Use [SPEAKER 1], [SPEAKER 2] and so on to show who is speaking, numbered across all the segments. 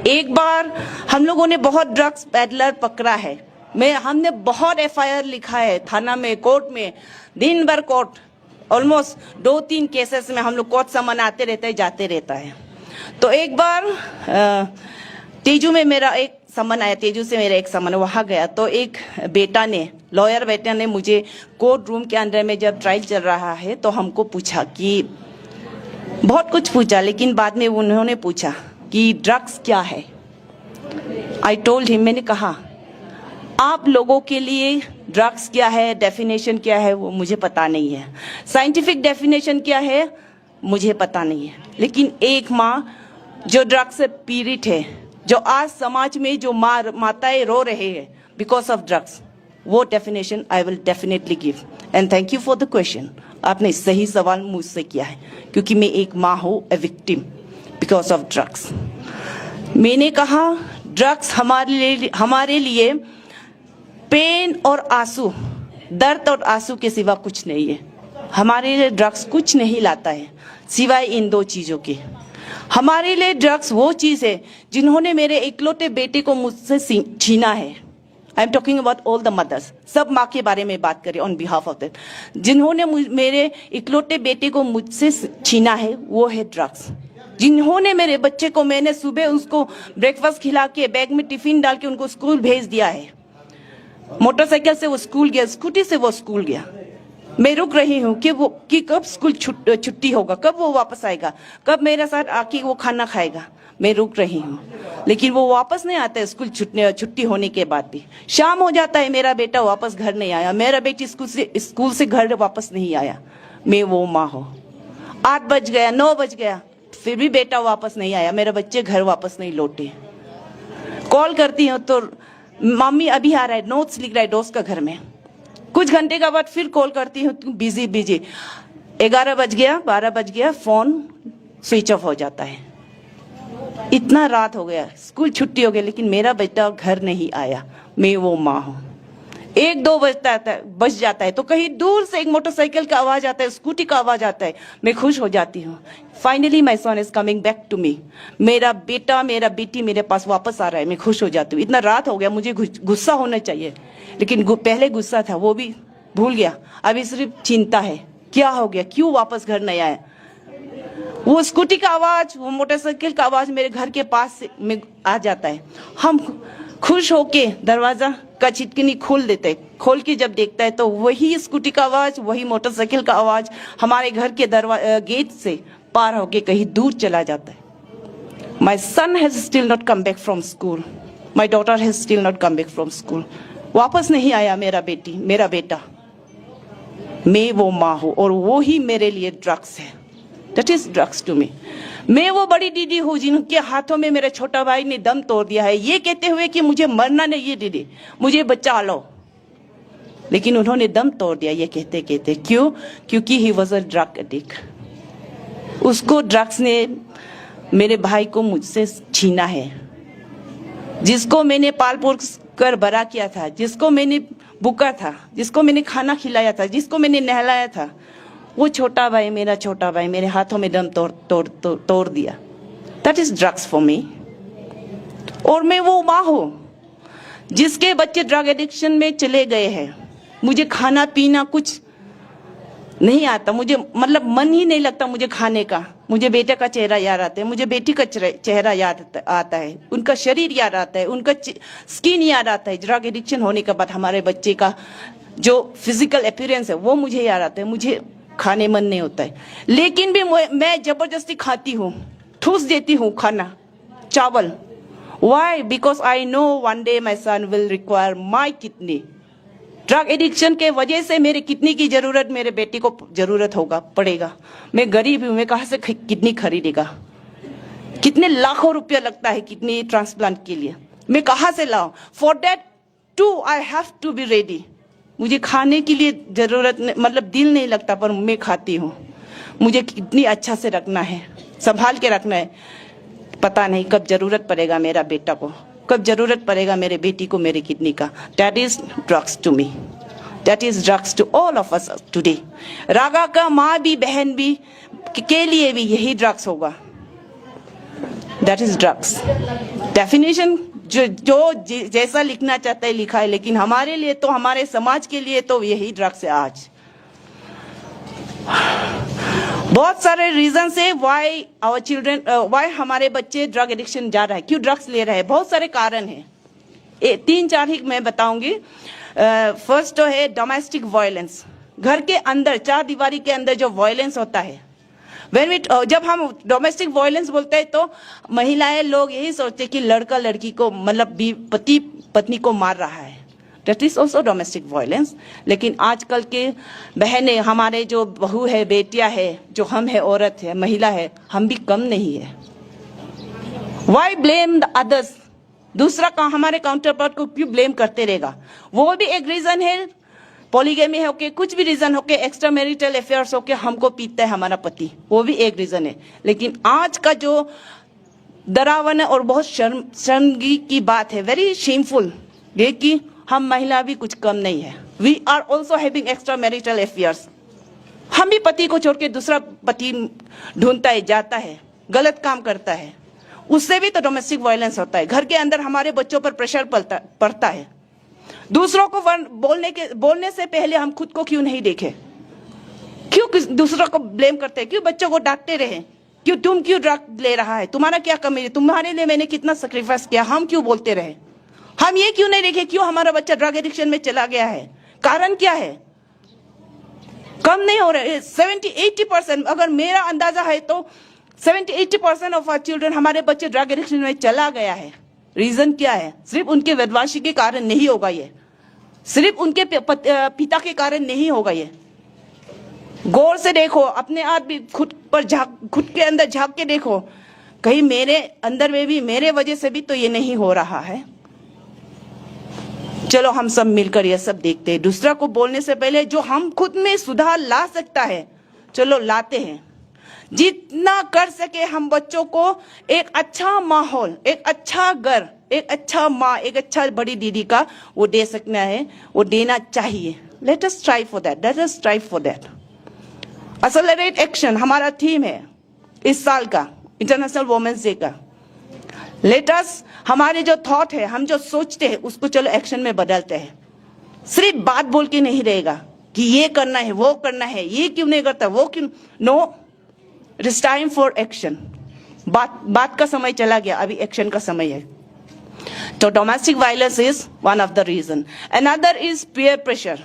[SPEAKER 1] एक बार हम लोगों ने बहुत ड्रग्स पेडलर पकड़ा है। हमने बहुत एफआईआर लिखा है थाना में, कोर्ट में, दिन भर कोर्ट, ऑलमोस्ट 2-3 केसेस में हम लोग कोर्ट समन आते रहते हैं, जाते रहता है। तो एक बार तेजू में मेरा एक समन आया, तेजू से मेरा एक समन, वहां गया तो एक बेटा ने, लॉयर बेटा ने मुझे कोर्ट रूम के अंदर में जब ट्रायल चल रहा है तो हमको पूछा कि बहुत कुछ पूछा, लेकिन बाद में उन्होंने पूछा कि ड्रग्स क्या है। आई टोल्ड हिम, मैंने कहा आप लोगों के लिए ड्रग्स क्या है, डेफिनेशन क्या है वो मुझे पता नहीं है, साइंटिफिक डेफिनेशन क्या है मुझे पता नहीं है, लेकिन एक माँ जो ड्रग्स से पीड़ित है, जो आज समाज में जो माताएं रो रहे हैं बिकॉज ऑफ ड्रग्स, वो definition I will definitely give. And thank you for the question. आपने सही सवाल मुझसे किया है, क्योंकि मैं एक माँ हूँ, a victim because of drugs. मैंने कहा ड्रग्स हमारे लिए पेन और आंसू, दर्द और आंसू के सिवा कुछ नहीं है। हमारे लिए ड्रग्स कुछ नहीं लाता है सिवाय इन 2 चीजों के। हमारे लिए ड्रग्स वो चीज है जिन्होंने मेरे इकलौते बेटे को मुझसे छीना है। I am talking about all the mothers, सब माँ के बारे में बात करें ऑन बिहाफ ऑफ दैट। जिन्होंने मेरे इकलौते बेटे को मुझसे छीना है वो है ड्रग्स। जिन्होंने मेरे बच्चे को, मैंने सुबह उसको ब्रेकफास्ट खिला के बैग में टिफिन डाल के उनको स्कूल भेज दिया है, मोटरसाइकिल से वो स्कूल गया, स्कूटी से वो स्कूल गया। मैं रुक रही हूँ कि कब स्कूल छुट्टी होगा, कब वो वापस आएगा, कब मेरे साथ आके वो खाना खाएगा। मैं रुक रही हूँ, लेकिन वो वापस नहीं आता है स्कूल छुट्टी होने के बाद भी। शाम हो जाता है, मेरा बेटा वापस घर नहीं आया, मेरा बेटी स्कूल से घर वापस नहीं आया। मैं वो माँ हूँ। 8 बज गया, 9 बज गया, फिर भी बेटा वापस नहीं आया, मेरे बच्चे घर वापस नहीं लौटे। कॉल करती हूँ तो मम्मी अभी आ रहा है, नोट्स लिख रहा है दोस्त का घर में। कुछ घंटे के बाद फिर कॉल करती हूँ, बिजी। 11 बज गया, 12 बज गया, फोन स्विच ऑफ हो जाता है। इतना रात हो गया, स्कूल छुट्टी हो गई, लेकिन मेरा बेटा घर नहीं आया। मैं वो माँ हूँ। 1-2 बज जाता है तो कहीं दूर से एक मोटरसाइकिल का आवाज आता है, स्कूटी का आवाज आता है, मैं खुश हो जाती हूँ। Finally my son is coming back to me. मेरा बेटा, मेरा बेटी मेरे पास वापस आ रहा है, मैं खुश हो जाती हूँ। इतना रात हो गया, मुझे गुस्सा होना चाहिए, लेकिन पहले गुस्सा था वो भी भूल गया। अभी सिर्फ चिंता है, क्या हो गया, क्यों वापस घर नहीं आया। वो स्कूटी का आवाज, वो मोटरसाइकिल का आवाज मेरे घर के पास में आ जाता है। हम खुश होके दरवाजा का छिटकनी खोल देते हैं। खोल के जब देखता है तो वही स्कूटी का आवाज, वही मोटरसाइकिल का आवाज हमारे घर के गेट से पार होके कहीं दूर चला जाता है। My son has still not come back from school, my daughter has still not come back from school. वापस नहीं आया मेरा बेटा। मैं वो माँ हूँ और वो ही मेरे लिए ड्रग्स है। That is drugs to me. मैं वो बड़ी दीदी हूँ जिनके हाथों में मेरे छोटा भाई ने दम तोड़ दिया है, ये कहते हुए कि मुझे मरना नहीं है दीदी, मुझे बचा लो, लेकिन उन्होंने दम तोड़ दिया ये कहते कहते। क्यों? क्योंकि he was a drug addict. उसको ड्रग्स ने मेरे भाई को मुझसे छीना है। जिसको मैंने पाल पोस कर बड़ा किया था, जिसको मैंने बुका था, जिसको मैंने खाना खिलाया था, जिसको मैंने नहलाया था, वो छोटा भाई, मेरा छोटा भाई मेरे हाथों में दम तोड़ दिया। That is drugs for me. और मैं वो माँ हूँ जिसके बच्चे ड्रग एडिक्शन में चले गए हैं। मुझे खाना पीना कुछ नहीं आता, मुझे मतलब मन ही नहीं लगता मुझे खाने का। मुझे बेटे का चेहरा याद आता है, मुझे बेटी का चेहरा याद आता है, उनका शरीर याद आता है, उनका स्किन याद आता है। ड्रग एडिक्शन होने के बाद हमारे बच्चे का जो फिजिकल अपीयरेंस है वो मुझे याद आता है। मुझे खाने मन नहीं होता है, लेकिन भी मैं जबरदस्ती खाती हूँ, ठूस देती हूँ खाना, चावल। Why? Because I know one day my son will require my kidney. Drug addiction के वजह से मेरे किडनी की जरूरत मेरे बेटे को जरूरत पड़ेगा। मैं गरीब हूँ, मैं कहाँ से किडनी खरीदेगा? कितने लाखों रुपया लगता है किडनी ट्रांसप्लांट के लिए, मैं कहाँ से लाऊं? For that too I have to be ready. मुझे खाने के लिए जरूरत मतलब दिल नहीं लगता, पर मैं खाती हूँ। मुझे किडनी अच्छा से रखना है, संभाल के रखना है। पता नहीं कब जरूरत पड़ेगा मेरा बेटा को, कब जरूरत पड़ेगा मेरे बेटी को मेरी किडनी का। That is drugs to me, that is drugs to all of us today. रागा का माँ भी, बहन भी के लिए भी यही ड्रग्स होगा। That is drugs. डेफिनेशन जो जैसा लिखना चाहता है लिखा है, लेकिन हमारे लिए तो, हमारे समाज के लिए तो यही ड्रग्स है आज। बहुत सारे रीजन है व्हाई आवर चिल्ड्रन, व्हाई हमारे बच्चे ड्रग एडिक्शन जा रहा है, क्यों ड्रग्स ले रहे हैं। बहुत सारे कारण हैं, 3-4 ही मैं बताऊंगी। फर्स्ट तो है डोमेस्टिक वायलेंस। घर के अंदर, 4 दीवारी के अंदर जो वायलेंस होता है, जब हम डोमेस्टिक वायलेंस बोलते हैं तो महिलाएं लोग यही सोचते हैं कि लड़का लड़की को, मतलब पति पत्नी को मार रहा है, that is also domestic violence. लेकिन आजकल के बहनें, हमारे जो बहू है, बेटियां है, जो हम है, औरत है, महिला है, हम भी कम नहीं है। वाई ब्लेम द अदर्स, दूसरा का हमारे काउंटर पार्ट को क्यों ब्लेम करते रहेगा। वो भी एक रीजन है, पॉलीगेमी है ओके, कुछ भी रीजन हो के, एक्स्ट्रा मैरिटल अफेयर्स हो के हमको पीता है हमारा पति, वो भी एक रीजन है। लेकिन आज का जो डरावन है और बहुत शर्मगी की बात है, वेरी शेमफुल, ये कि हम महिला भी कुछ कम नहीं है। We are also having extra marital affairs. हम भी पति को छोड़ के दूसरा पति ढूंढता है, जाता है, गलत काम करता है, उससे भी तो डोमेस्टिक वायलेंस होता है। घर के अंदर हमारे बच्चों पर प्रेशर पड़ता है। दूसरों को बोलने से पहले हम खुद को क्यों नहीं देखें, क्यों दूसरों को ब्लेम करते हैं, क्यों बच्चों को डांटते रहे, क्यों तुम क्यों ड्रग ले रहा है, तुम्हारा क्या कमी है, तुम्हारे लिए मैंने कितना सेक्रीफाइस किया, हम क्यों बोलते रहे। हम ये क्यों नहीं देखे क्यों हमारा बच्चा ड्रग एडिक्शन में चला गया है, कारण क्या है। कम नहीं हो रहे, 70-80%, अगर मेरा अंदाजा है तो 70-80% ऑफ आवर चिल्ड्रन, हमारे बच्चे ड्रग एडिक्शन में चला गया है। रीजन क्या है, सिर्फ उनके बदमाशी के कारण नहीं होगा, ये सिर्फ उनके पिता के कारण नहीं होगा। ये गौर से देखो, अपने आप भी खुद के अंदर झांक के देखो, कहीं मेरे अंदर में भी, मेरे वजह से भी तो ये नहीं हो रहा है। चलो हम सब मिलकर ये सब देखते हैं। दूसरा को बोलने से पहले जो हम खुद में सुधार ला सकता है, चलो लाते हैं। जितना कर सके हम बच्चों को एक अच्छा माहौल, एक अच्छा घर, एक अच्छा माँ, एक अच्छा बड़ी दीदी का वो दे सकना है, वो देना चाहिए। Let us try for that, let us try for that. Accelerate action हमारा थीम है इस साल का, इंटरनेशनल वुमेन्स डे का। लेट अस, हमारे जो थॉट है, हम जो सोचते हैं, उसको चलो एक्शन में बदलते हैं। सिर्फ बात बोल के नहीं रहेगा कि ये करना है, वो करना है, ये क्यों नहीं करता, वो क्यों, no, it is time for action. बात का समय चला गया, अभी एक्शन का समय है। तो domestic violence is one of the reason. Another is peer pressure.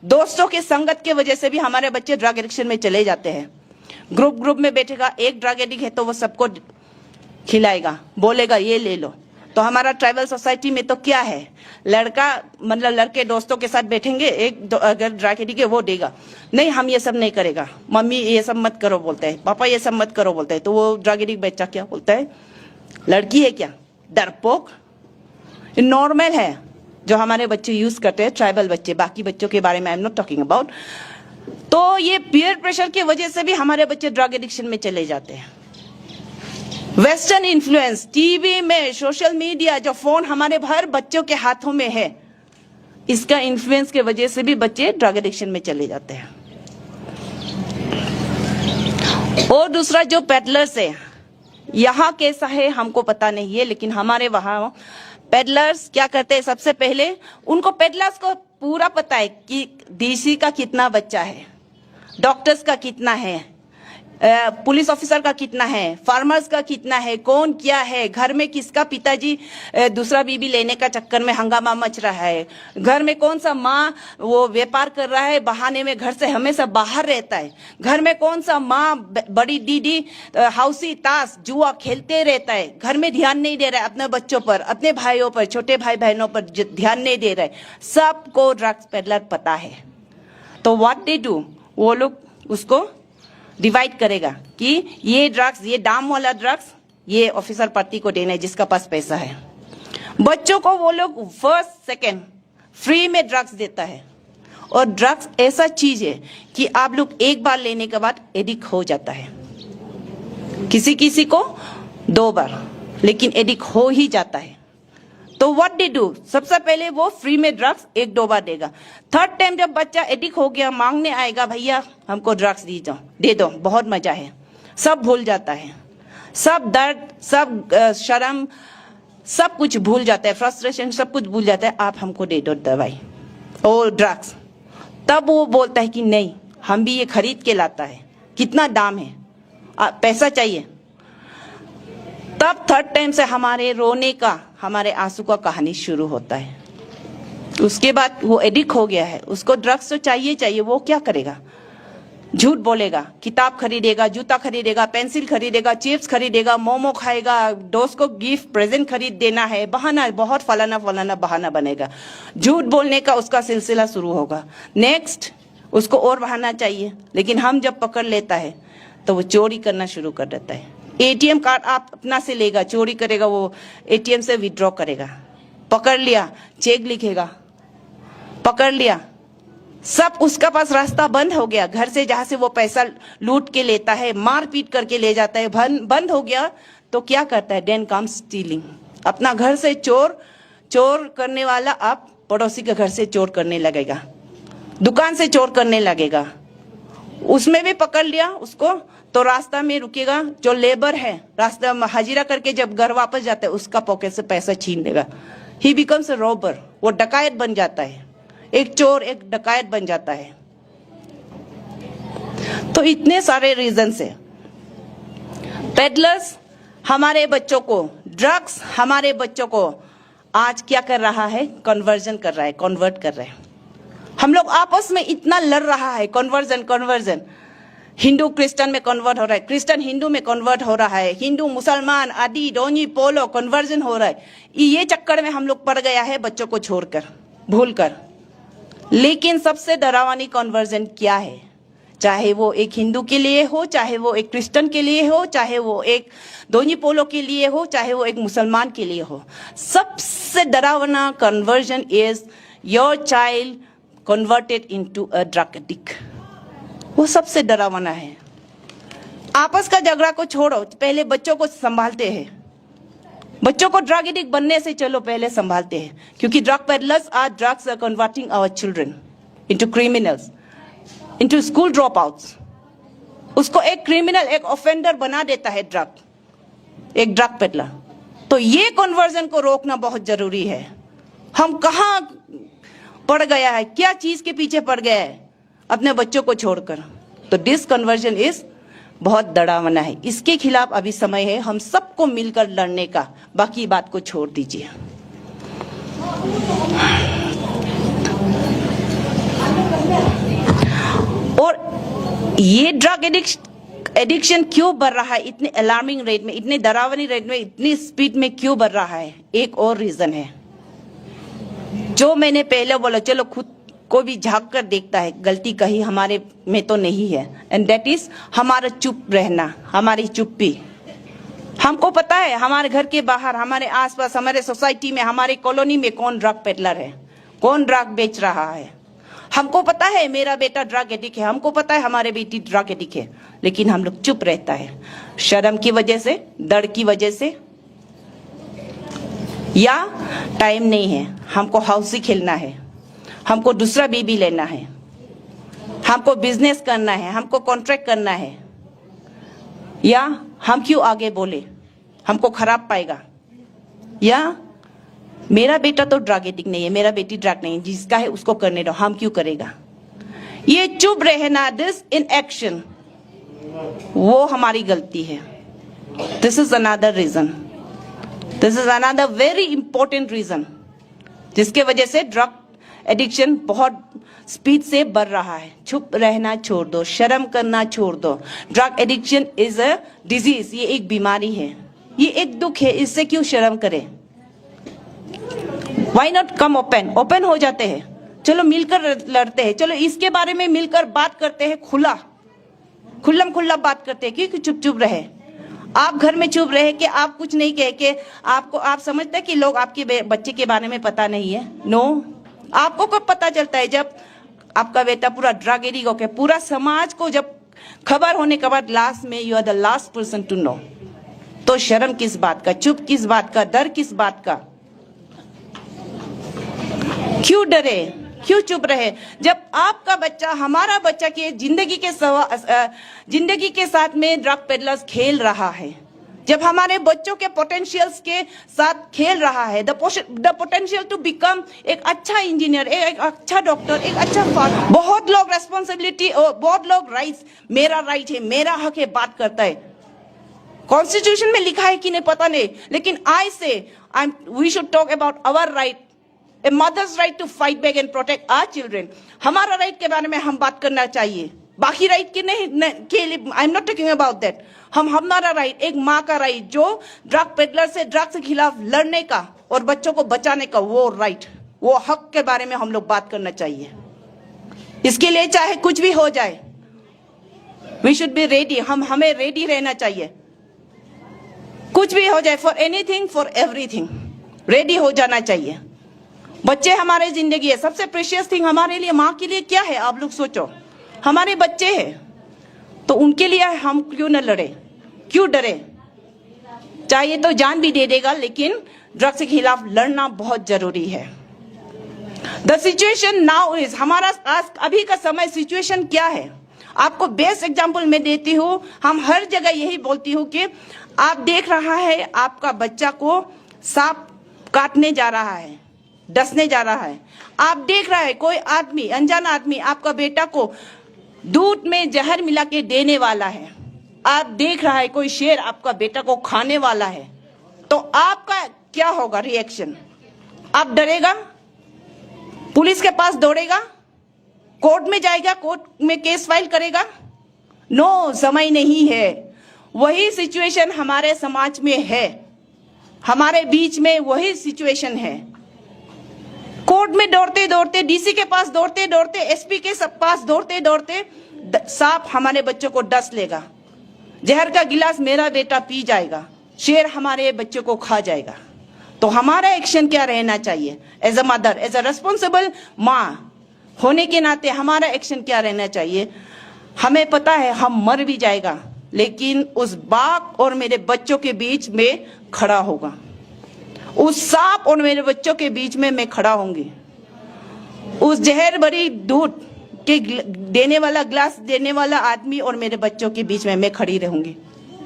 [SPEAKER 1] दोस्तों के संगत के वजह से भी हमारे बच्चे ड्रग एडिक्शन में चले जाते हैं। ग्रुप में बैठेगा, एक ड्रग एडिक्ट है तो वो सबको खिलाएगा, बोलेगा ये ले लो। तो हमारा ट्राइबल सोसाइटी में तो क्या है, लड़का मतलब लड़के दोस्तों के साथ बैठेंगे, एक अगर ड्रग एडिक्ट है वो देगा, नहीं हम ये सब नहीं करेगा, मम्मी ये सब मत करो बोलता है, पापा ये सब मत करो बोलता है। तो वो ड्रग एडिक्ट बच्चा क्या बोलता है, लड़की है क्या, डरपोक। नॉर्मल है जो हमारे बच्चे यूज करते हैं, ट्राइबल बच्चे, बाकी बच्चों के बारे में I am not talking about. तो ये पीयर प्रेशर की वजह से भी हमारे बच्चे ड्रग एडिक्शन में चले जाते हैं। वेस्टर्न इन्फ्लुएंस, टीवी में, सोशल मीडिया, जो फोन हमारे हर बच्चों के हाथों में है, इसका इन्फ्लुएंस के वजह से भी बच्चे ड्रग एडिक्शन में चले जाते हैं। और दूसरा जो पेडलर्स है, यहाँ कैसा है हमको पता नहीं है, लेकिन हमारे वहां पेडलर्स क्या करते हैं, सबसे पहले उनको, पेडलर्स को पूरा पता है कि डीसी का कितना बच्चा है, डॉक्टर्स का कितना है, पुलिस ऑफिसर का कितना है, फार्मर्स का कितना है, कौन क्या है, घर में किसका पिताजी दूसरा बीबी लेने का चक्कर में हंगामा मच रहा है, घर में कौन सा माँ वो व्यापार कर रहा है, बहाने में घर से हमेशा बाहर रहता है, घर में कौन सा माँ बड़ी दीदी हाउसी ताश जुआ खेलते रहता है, घर में ध्यान नहीं दे रहा है अपने बच्चों पर, अपने भाइयों पर, छोटे भाई बहनों पर ध्यान नहीं दे रहा है। सबको ड्रग्स पेडलर पता है। तो व्हाट दे डू, वो लोग उसको डिवाइड करेगा कि ये ड्रग्स, ये दाम वाला ड्रग्स ये ऑफिसर पार्टी को देना है जिसका पास पैसा है। बच्चों को वो लोग फर्स्ट सेकंड फ्री में ड्रग्स देता है। और ड्रग्स ऐसा चीज है कि आप लोग एक बार लेने के बाद एडिक्ट हो जाता है, किसी किसी को 2 बार, लेकिन एडिक्ट हो ही जाता है। तो व्हाट दे डू, सबसे पहले वो फ्री में ड्रग्स 1-2 बार देगा। थर्ड टाइम जब बच्चा एडिक्ट हो गया, मांगने आएगा, भैया हमको ड्रग्स दे दो, बहुत मजा है, सब भूल जाता है। सब दर्द, सब शर्म, सब कुछ भूल जाता है, फ्रस्ट्रेशन सब कुछ भूल जाता है। आप हमको दे दो दवाई और ड्रग्स। तब वो बोलता है कि नहीं, हम भी ये खरीद के लाता है, कितना दाम है, पैसा चाहिए। तब थर्ड टाइम से हमारे रोने का, हमारे आंसू का कहानी शुरू होता है। उसके बाद वो एडिक्ट हो गया है, उसको ड्रग्स तो चाहिए, वो क्या करेगा? झूठ बोलेगा, किताब खरीदेगा, जूता खरीदेगा, पेंसिल खरीदेगा, चिप्स खरीदेगा, मोमो खाएगा, दोस्त को गिफ्ट प्रेजेंट खरीद देना है, बहाना, बहुत फलाना बहाना बनेगा। झूठ बोलने का उसका सिलसिला शुरू होगा। नेक्स्ट उसको और बहाना चाहिए, लेकिन हम जब पकड़ लेता है तो वो चोरी करना शुरू कर देता है। एटीएम कार्ड आप अपना से लेगा, चोरी करेगा, वो एटीएम से विड्रॉ करेगा। पकड़ लिया, चेक लिखेगा, पकड़ लिया, सब उसका पास रास्ता बंद हो गया। घर से जहां से वो पैसा लूट के लेता है, मार पीट करके ले जाता है, बंद हो गया तो क्या करता है? Then come stealing. अपना घर से चोर करने वाला आप पड़ोसी के घर से चोर करने लगेगा, दुकान से चोर करने लगेगा। उसमें भी पकड़ लिया उसको तो रास्ता में रुकेगा, जो लेबर है रास्ता में हाजिरा करके जब घर वापस जाता है उसका पॉकेट से पैसा छीन लेगा। ही बिकम्स अ रॉबर, वो डकायत बन जाता है, एक चोर, एक डकायत बन जाता है। तो इतने सारे रीजन से पेडलर्स हमारे बच्चों को, ड्रग्स हमारे बच्चों को आज क्या कर रहा है? कन्वर्जन कर रहा है, कन्वर्ट कर रहा है। हम लोग आपस में इतना लड़ रहा है, कन्वर्जन। हिंदू क्रिश्चियन में कन्वर्ट हो रहा है, क्रिश्चियन हिंदू में कन्वर्ट हो रहा है, हिंदू मुसलमान, आदि डोनी पोलो कन्वर्जन हो रहा है। ये चक्कर में हम लोग पड़ गया है, बच्चों को छोड़कर, भूलकर। लेकिन सबसे डरावनी कन्वर्जन क्या है? चाहे वो एक हिंदू के लिए हो, चाहे वो एक क्रिश्चियन के लिए हो, चाहे वो एक दोनी पोलो के लिए हो, चाहे वो एक मुसलमान के लिए हो, सबसे डरावना conversion is your child converted into a drug addict. वो सबसे डरावना है। आपस का झगड़ा को छोड़ो, पहले बच्चों को संभालते हैं। बच्चों को ड्रग एडिक्ट बनने से चलो पहले संभालते हैं, क्योंकि drug peddlers are drugs are converting our children into criminals, into school drop outs. उसको एक क्रिमिनल, एक ऑफेंडर बना देता है एक ड्रग पेडलर। तो ये कन्वर्जन को रोकना बहुत जरूरी है। हम कहाँ पड़ गया है, क्या चीज के पीछे पड़ गया है अपने बच्चों को छोड़कर? तो डिस कन्वर्जन इज बहुत डरावना है। इसके खिलाफ अभी समय है हम सबको मिलकर लड़ने का, बाकी बात को छोड़ दीजिए। और ये ड्रग एडिक्शन क्यों बढ़ रहा है इतने अलार्मिंग रेट में, इतने डरावनी रेट में, इतनी स्पीड में क्यों बढ़ रहा है? एक और रीजन है जो मैंने पहले बोला, चलो खुद को भी झांक कर देखता है, गलती कहीं हमारे में तो नहीं है, एंड दैट इज हमारा चुप रहना, हमारी चुप्पी। हमको पता है हमारे घर के बाहर, हमारे आसपास, हमारे सोसाइटी में, हमारे कॉलोनी में कौन ड्रग पेडलर है, कौन ड्रग बेच रहा है। हमको पता है मेरा बेटा ड्रग एडिक्ट है, हमको पता है हमारे बेटी ड्रग एडिक्ट है, लेकिन हम लोग चुप रहता है, शर्म की वजह से, डर की वजह से, या टाइम नहीं है, हमको हाउसी खेलना है, हमको दूसरा बीबी लेना है, हमको बिजनेस करना है, हमको कॉन्ट्रैक्ट करना है, या हम क्यों आगे बोले, हमको खराब पाएगा, या मेरा बेटा तो ड्रग एडिक्ट नहीं है, मेरा बेटी ड्रग नहीं है, जिसका है उसको करने दो, हम क्यों करेगा। ये चुप रहना, दिस इन एक्शन, वो हमारी गलती है। This is another reason, this is another very important reason जिसके वजह से ड्रग एडिक्शन बहुत स्पीड से बढ़ रहा है। चुप रहना छोड़ दो, शर्म करना छोड़ दो। Drug addiction is a disease, ये एक बीमारी है, ये एक दुख है, इससे क्यों शर्म करें। Why not come ओपन हो जाते हैं, चलो मिलकर लड़ते हैं, चलो इसके बारे में मिलकर बात करते हैं, खुल्लम खुल्ला बात करते हैं। क्यों चुप चुप रहे? आप घर में चुप रहे कि आप कुछ नहीं कह के आपको, आप समझते हैं कि लोग आपके बच्चे के बारे में पता नहीं है। नो, आपको कब पता चलता है? जब आपका बेटा पूरा ड्रग एडिक्ट होकर, पूरा समाज को जब खबर होने के बाद लास्ट में you are the last person to know. तो शर्म किस बात का, चुप किस बात का, डर किस बात का? क्यों डरे, क्यों चुप रहे? जब आपका बच्चा, हमारा बच्चा की जिंदगी के साथ में ड्रग पेडलर्स खेल रहा है, जब हमारे बच्चों के पोटेंशियल्स के साथ खेल रहा है, द पोटेंशियल टू बिकम एक अच्छा इंजीनियर, एक अच्छा डॉक्टर, एक अच्छा फादर। बहुत लोग रेस्पॉन्सिबिलिटी, बहुत लोग राइट्स, मेरा राइट है, मेरा हक है बात करता है। कॉन्स्टिट्यूशन में लिखा है कि नहीं पता नहीं, लेकिन I say we should talk about our right, a mother's right to fight back and protect our children. हमारा राइट के बारे में हम बात करना चाहिए, बाकी राइट के नहीं के लिए I am not talking about that. हमारा राइट, एक माँ का राइट जो ड्रग पेडलर से, ड्रग के खिलाफ लड़ने का और बच्चों को बचाने का, वो राइट, वो हक के बारे में हम लोग बात करना चाहिए। इसके लिए चाहे कुछ भी हो जाए, वी शुड बी रेडी, हमें रेडी रहना चाहिए। कुछ भी हो जाए, for anything for everything ready हो जाना चाहिए। बच्चे हमारे जिंदगी है, सबसे प्रेशियस थिंग हमारे लिए, माँ के लिए क्या है आप लोग सोचो। हमारे बच्चे हैं तो उनके लिए हम क्यों न लड़े, क्यों डरे। चाहिए तो जान भी दे देगा, लेकिन ड्रग्स के खिलाफ लड़ना बहुत जरूरी है। द सिचुएशन नाउ इज, हमारा आज अभी का समय सिचुएशन क्या है, आपको बेस्ट एग्जांपल मैं देती हूँ। हम हर जगह यही बोलती हूँ कि आप देख रहा है आपका बच्चा को सांप काटने जा रहा है, डसने जा रहा है। आप देख रहा है कोई आदमी, अनजाना आदमी आपका बेटा को दूध में जहर मिला के देने वाला है। आप देख रहा है कोई शेर आपका बेटा को खाने वाला है, तो आपका क्या होगा रिएक्शन? आप डरेगा, पुलिस के पास दौड़ेगा, कोर्ट में जाएगा, कोर्ट में केस फाइल करेगा? नो, समय नहीं है। वही सिचुएशन हमारे समाज में है, हमारे बीच में वही सिचुएशन है। कोर्ट में दौड़ते दौड़ते, डीसी के पास दौड़ते दौड़ते, एसपी के पास दौड़ते दौड़ते सांप हमारे बच्चों को डस लेगा, जहर का गिलास मेरा बेटा पी जाएगा, शेर हमारे बच्चों को खा जाएगा। तो हमारा एक्शन क्या रहना चाहिए? As a mother, as a responsible माँ होने के नाते हमारा एक्शन क्या रहना चाहिए? हमें पता है हम मर भी जाएगा, लेकिन उस बाघ और मेरे बच्चों के बीच में खड़ा होगा, उस सांप और मेरे बच्चों के बीच में मैं खड़ा होंगी, उस जहर भरी दूध के देने वाला, ग्लास देने वाला आदमी और मेरे बच्चों के बीच में मैं खड़ी रहूंगी।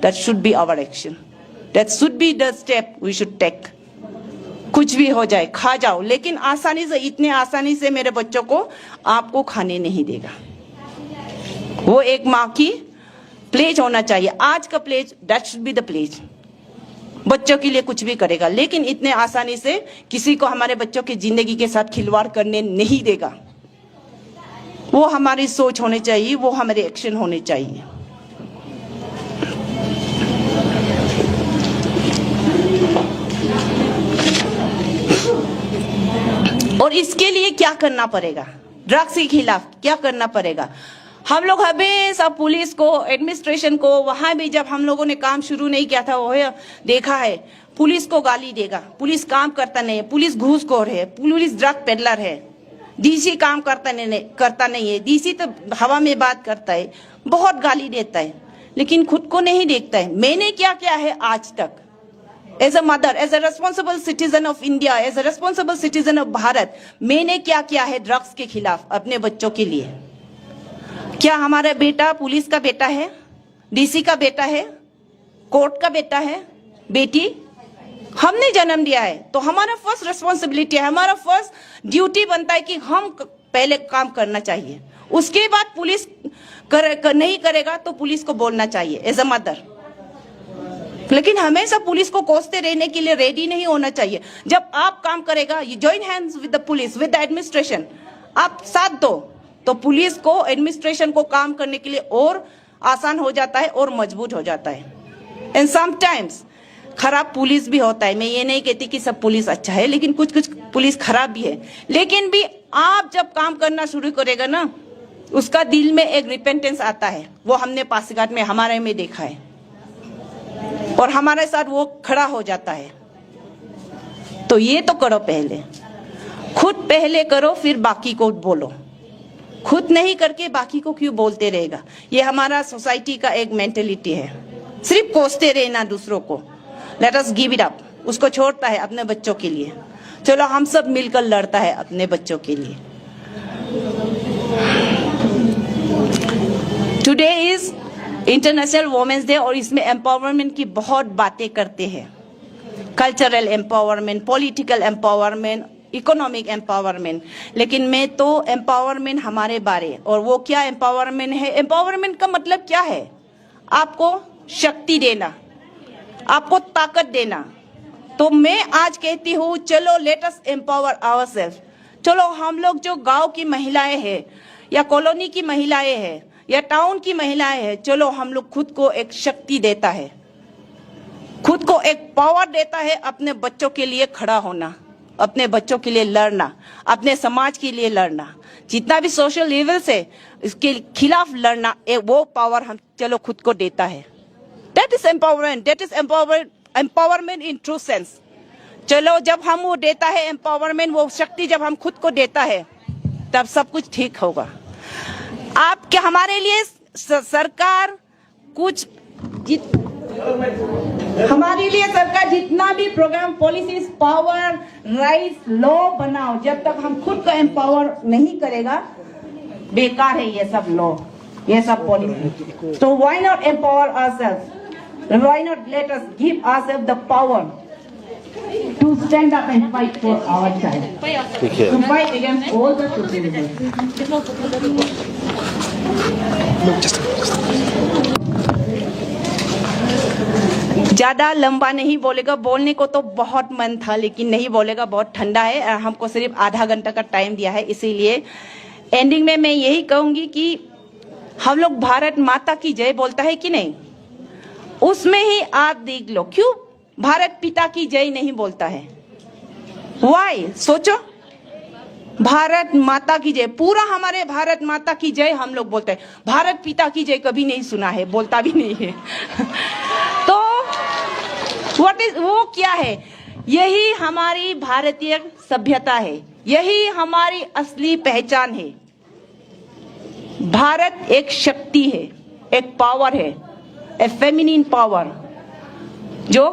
[SPEAKER 1] That should be our action, that should be the step we should take. कुछ भी हो जाए, खा जाओ, लेकिन आसानी से, इतने आसानी से मेरे बच्चों को आपको खाने नहीं देगा। वो एक माँ की प्लेज होना चाहिए, आज का pledge, that should be the pledge. बच्चों के लिए कुछ भी करेगा, लेकिन इतने आसानी से किसी को हमारे बच्चों की जिंदगी के साथ खिलवाड़ करने नहीं देगा। वो हमारी सोच होनी चाहिए, वो हमारे एक्शन होने चाहिए। और इसके लिए क्या करना पड़ेगा? ड्रग्स के खिलाफ क्या करना पड़ेगा? हम लोग हमेशा पुलिस को, एडमिनिस्ट्रेशन को, वहां भी जब हम लोगों ने काम शुरू नहीं किया था, वो देखा है पुलिस को गाली देगा, पुलिस काम करता नहीं है, पुलिस घूसखोर है, पुलिस ड्रग पेडलर है, डीसी काम करता नहीं है, डीसी तो हवा में बात करता है, बहुत गाली देता है, लेकिन खुद को नहीं देखता है। मैंने क्या किया है आज तक as a mother, as a responsible citizen of India, as a responsible citizen of Bharat, मैंने क्या किया है ड्रग्स के खिलाफ अपने बच्चों के लिए? क्या हमारा बेटा पुलिस का बेटा है, डीसी का बेटा है, कोर्ट का बेटा है, बेटी? हमने जन्म दिया है, तो हमारा फर्स्ट रिस्पॉन्सिबिलिटी है, हमारा फर्स्ट ड्यूटी बनता है कि हम पहले काम करना चाहिए। उसके बाद पुलिस नहीं करेगा तो पुलिस को बोलना चाहिए एज अ मदर, लेकिन हमेशा पुलिस को कोसते रहने के लिए रेडी नहीं होना चाहिए। जब आप काम करेगा, you join hands with the police, with the administration, आप साथ दो, तो पुलिस को, एडमिनिस्ट्रेशन को काम करने के लिए और आसान हो जाता है और मजबूत हो जाता है। एंड समटाइम्स खराब पुलिस भी होता है, मैं ये नहीं कहती कि सब पुलिस अच्छा है, लेकिन कुछ कुछ पुलिस खराब भी है। लेकिन भी आप जब काम करना शुरू करेगा ना, उसका दिल में एक रिपेंटेंस आता है, वो हमने पासीघाट में हमारे में देखा है, और हमारे साथ वो खड़ा हो जाता है। तो ये तो करो पहले, खुद पहले करो, फिर बाकी को बोलो। खुद नहीं करके बाकी को क्यों बोलते रहेगा? ये हमारा सोसाइटी का एक मेंटेलिटी है, सिर्फ कोसते रहना दूसरों को। Let us give it up. उसको छोड़ता है अपने बच्चों के लिए, चलो हम सब मिलकर लड़ता है अपने बच्चों के लिए। Today is international women's day और इसमें एम्पावरमेंट की बहुत बातें करते हैं, cultural empowerment, political empowerment, economic empowerment, लेकिन मैं तो एम्पावरमेंट हमारे बारे, और वो क्या एम्पावरमेंट है? एम्पावरमेंट का मतलब क्या है? आपको शक्ति देना, आपको ताकत देना। तो मैं आज कहती हूँ चलो लेट अस एम्पावर आवरसेल्फ। चलो हम लोग जो गांव की महिलाएं हैं या कॉलोनी की महिलाएं हैं या टाउन की महिलाएं हैं, चलो हम लोग खुद को एक शक्ति देता है, खुद को एक पावर देता है अपने बच्चों के लिए खड़ा होना, अपने बच्चों के लिए लड़ना, अपने समाज के लिए लड़ना, जितना भी सोशल इविल्स है इसके खिलाफ लड़ना, वो पावर हम चलो खुद को देता है। That is empowerment, that is empowerment in true sense. चलो जब हम वो देता है एम्पावरमेंट, वो शक्ति जब हम खुद को देता है तब सब कुछ ठीक होगा। आपके हमारे लिए सरकार कुछ हमारे लिए सरकार जितना भी program, policies, power, rights, law बनाओ, जब तक हम खुद को एम्पावर नहीं करेगा बेकार है ये सब लॉ, ये सब पॉलिसी। तो why not empower ourselves, why not let us give ourselves the power to stand up and fight for our child, to fight against all the social evils. ज्यादा लंबा नहीं बोलेगा, बोलने को तो बहुत मन था लेकिन नहीं बोलेगा, बहुत ठंडा है, हमको सिर्फ आधा घंटा का टाइम दिया है। इसीलिए एंडिंग में मैं यही कहूंगी कि हम लोग भारत माता की जय बोलता है कि नहीं, उसमें ही आप देख लो क्यों भारत पिता की जय नहीं बोलता है। वाई? सोचो, भारत माता की जय, पूरा हमारे भारत माता की जय हम लोग बोलते हैं, भारत पिता की जय कभी नहीं सुना है, बोलता भी नहीं है। तो व्हाट इज, वो क्या है? यही हमारी भारतीय सभ्यता है, यही हमारी असली पहचान है। भारत एक शक्ति है, एक पावर है, ए फेमिनिन पावर जो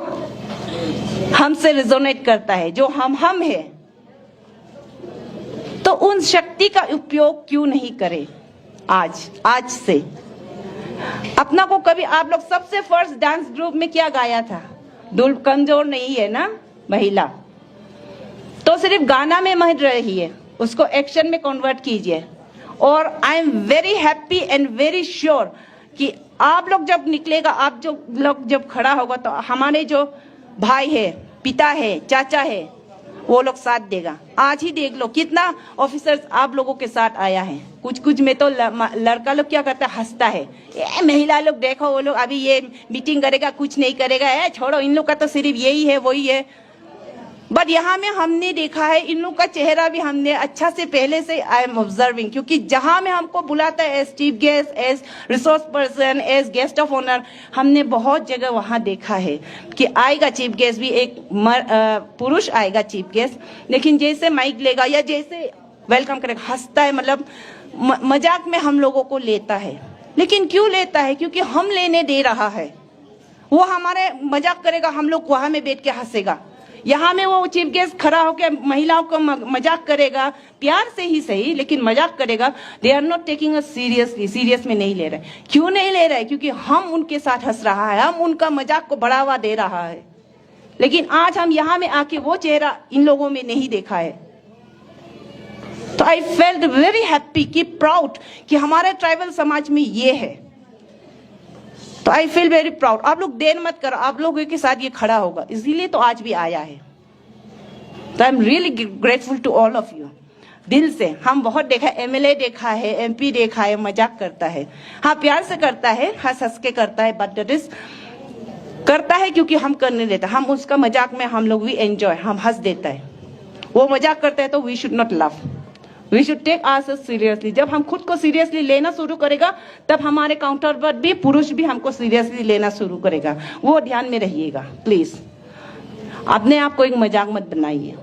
[SPEAKER 1] हमसे रिजोनेट करता है, जो हम है। तो उन शक्ति का उपयोग क्यों नहीं करें आज से? अपना को कभी आप लोग सबसे फर्स्ट डांस ग्रुप में क्या गाया था? डुल कमजोर नहीं है ना महिला, तो सिर्फ गाना में मत रहिए, उसको एक्शन में कन्वर्ट कीजिए। और I am very happy and very sure कि आप लोग जब निकलेगा, आप जो लोग जब खड़ा होगा, तो हमारे जो भाई है, पिता है, चाचा है, वो लोग साथ देगा। आज ही देख लो कितना ऑफिसर्स आप लोगों के साथ आया है। कुछ में तो लड़का लोग क्या करता है, हंसता है, ये महिला लोग देखो, वो लोग अभी ये मीटिंग करेगा, कुछ नहीं करेगा, छोड़ो, इन लोग का तो सिर्फ यही है, वही है। बट यहाँ में हमने देखा है, इन लोग का चेहरा भी हमने अच्छा से पहले से आई एम ऑब्जर्विंग, क्योंकि जहां में हमको बुलाता है as chief guest, as resource person, as guest of honour, हमने बहुत जगह वहां देखा है कि आएगा चीफ गेस्ट भी, एक पुरुष आएगा चीफ गेस्ट, लेकिन जैसे माइक लेगा या जैसे वेलकम करेगा हंसता है, मतलब मजाक में हम लोगों को लेता है। लेकिन क्यों लेता है? क्योंकि हम लेने दे रहा है। वो हमारे मजाक करेगा, हम लोग वहां में बैठ के हंसेगा। यहाँ में वो चीफ गेस्ट खड़ा होकर महिलाओं को मजाक करेगा, प्यार से ही सही, लेकिन मजाक करेगा। They are not taking us seriously, serious में नहीं ले रहे। क्यों नहीं ले रहे? क्योंकि हम उनके साथ हंस रहा है, हम उनका मजाक को बढ़ावा दे रहा है। लेकिन आज हम यहाँ में आके वो चेहरा इन लोगों में नहीं देखा है। तो आई फेल्ट वेरी हैप्पी कि प्राउड कि हमारे ट्राइबल समाज में ये है। तो आई फील वेरी प्राउड। आप लोग देर मत करो, आप लोगों के साथ ये खड़ा होगा, इसीलिए तो आज भी आया है। तो I am really grateful to all of you, दिल से। हम बहुत देखा, एमएलए देखा है, एमपी देखा है, मजाक करता है, हाँ प्यार से करता है, हंस हंस के करता है, बट दैट इज करता है क्योंकि हम करने देता, हम उसका मजाक में हम लोग भी एंजॉय, हम हंस देता है। वो मजाक करता है तो we should not love, we should take ourselves seriously. जब हम खुद को सीरियसली लेना शुरू करेगा, तब हमारे काउंटरपार्ट भी, पुरुष भी हमको सीरियसली लेना शुरू करेगा। वो ध्यान में रहिएगा प्लीज, अपने आप को एक मजाक मत बनाइए।